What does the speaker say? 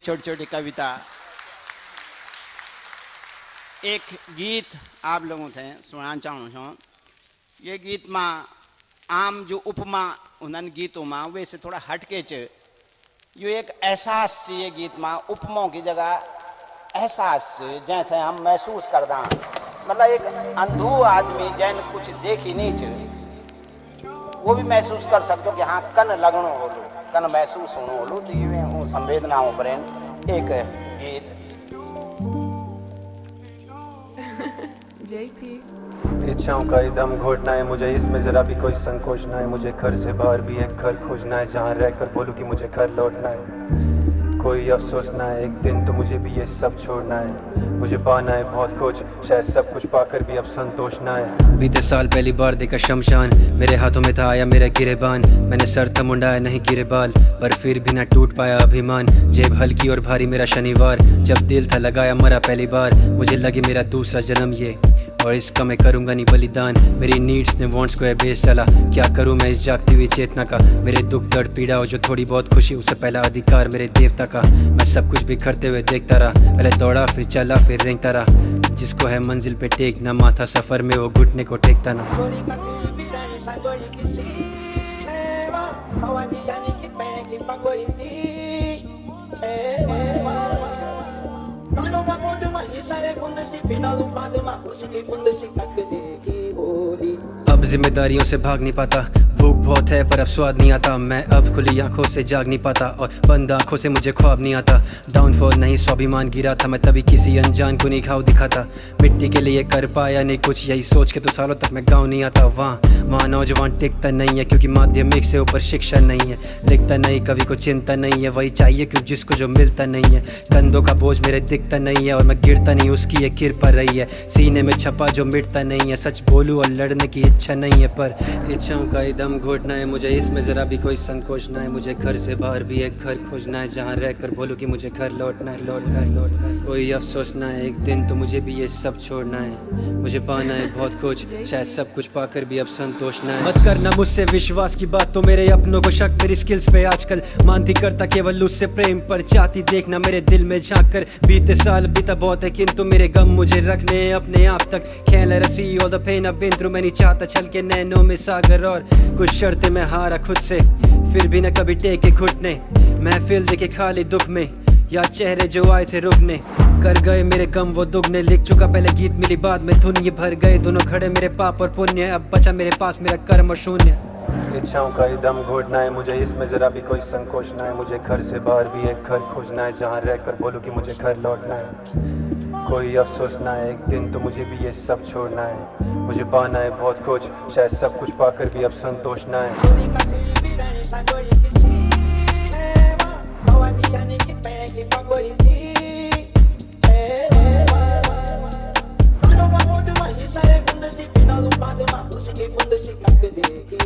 छोटी छोटी कविता। एक गीत आप लोगों थे सुनाना चाहूँ छूँ। ये गीत में आम जो उपमा उन्हनि गीतों में वैसे थोड़ा हटके च यो एक एहसास च ये गीत में उपमाओं की जगह एहसास जैसे हम महसूस करदा। मतलब एक अंधू आदमी जैन कुछ देखी नहीं च वो भी महसूस कर सकते कि हाँ कन लगनो होलो, कन महसूस होनो होलो। तो ये वो संवेदनाओं पर एक गीत। इच्छाओं का दम घोटना है मुझे, इसमें जरा भी कोई संकोच ना है। मुझे घर से बाहर भी एक घर खोजना है जहाँ रहकर बोलूँ कि मुझे घर लौटना है। कोई अफसोस ना है, एक दिन तो मुझे भी ये सब छोड़ना है। मुझे पाना है बहुत कुछ, शायद सब कुछ पाकर भी अब संतोष ना है। बीते साल पहली बार देखा शमशान, मेरे हाथों में था आया मेरा गिरेबान। मैंने सर था मुंडाया नहीं गिरे बाल, पर फिर भी ना टूट पाया अभिमान। जेब हल्की और भारी मेरा शनिवार, जब दिल था लगाया मरा पहली बार। मुझे लगे मेरा दूसरा जन्म ये, और इसका मैं करूँगा नहीं बलिदान। मेरी नीड्स ने वांट्स को बेच डाला, क्या करूँ मैं इस जागती हुई चेतना का। मेरे दुख दर्द पीड़ा और जो थोड़ी बहुत खुशी, उससे पहला अधिकार मेरे देवता का। मैं सब कुछ बिखरते हुए देखता रहा, पहले दौड़ा फिर चला फिर रेंगता रहा। जिसको है मंजिल पे टेकना माथा, सफर में वो घुटने को टेकता ना। अब जिम्मेदारियों से भाग नहीं पाता, भूख बहुत है पर अब स्वाद नहीं आता। मैं अब खुली आंखों से जाग नहीं पाता और बंद आंखों से मुझे ख्वाब नहीं आता। डाउनफॉल नहीं स्वाभिमान गिरा था, मैं तभी किसी अनजान को नहीं घाव दिखाता। मिट्टी के लिए कर पाया नहीं कुछ, यही सोच के तो सालों तक मैं गाँव नहीं आता। वहाँ नौजवान टिकता नहीं है क्योंकि माध्यमिक से ऊपर शिक्षा नहीं है। लिखता नहीं कभी को चिंता नहीं है, वही चाहिए क्यों जिसको जो मिलता नहीं है। कंधों का बोझ मेरे दिखता नहीं है और मैं गिरता नहीं, उसकी ये कृपा रही है। सीने में छपा जो मिटता नहीं है, सच बोलूं और लड़ने की इच्छा नहीं है, पर इच्छाओं का दम घोटना है मुझे, इसमें जरा भी कोई संकोच ना है। मुझे घर से बाहर भी एक घर खोजना है जहाँ रहकर बोलूं कि मुझे घर लौटना है, लौटना है। कोई अफसोस ना है, एक दिन तो मुझे भी ये सब छोड़ना है। मुझे पाना है बहुत कुछ, शायद सब कुछ पाकर भी अब संतोष ना है। मत करना मुझसे विश्वास की बात, तो मेरे अपनों को शक मेरी स्किल्स पे आजकल। मानती करता केवल उससे प्रेम पर, चाहती देखना मेरे दिल में झांक कर। बीते साल बीता बहुत है किंतु मेरे गम मुझे रखने अपने आप तक। खेल रसी ऑल द पेन अब बिन थ्रू, मैं नहीं चाहता छल के नैनों में सागर। और कुछ शर्तें मैं हारा खुद से, फिर भी न कभी टेके घुटने। महफिल देखे खाली दुख में, या चेहरे जो आए थे रुकने। कर गए मेरे गम वो दुगने, लिख चुका पहले गीत मिली बाद में धुन। ये भर गए दोनों खड़े मेरे पाप और पुण्य, अब बचा मेरे पास मेरा कर्म और शून्य। इच्छाओं का दम घोटना है मुझे, इसमें जरा भी कोई संकोच ना है। मुझे घर से बाहर भी एक घर खोजना है जहाँ रहकर बोलूं कि मुझे घर लौटना है। कोई अफसोस ना है, एक दिन तो मुझे भी ये सब छोड़ना है। मुझे पाना है बहुत कुछ, शायद सब कुछ पाकर भी अब संतोष ना है। Sai fundo se final do padre, uma música e fundo se caca de que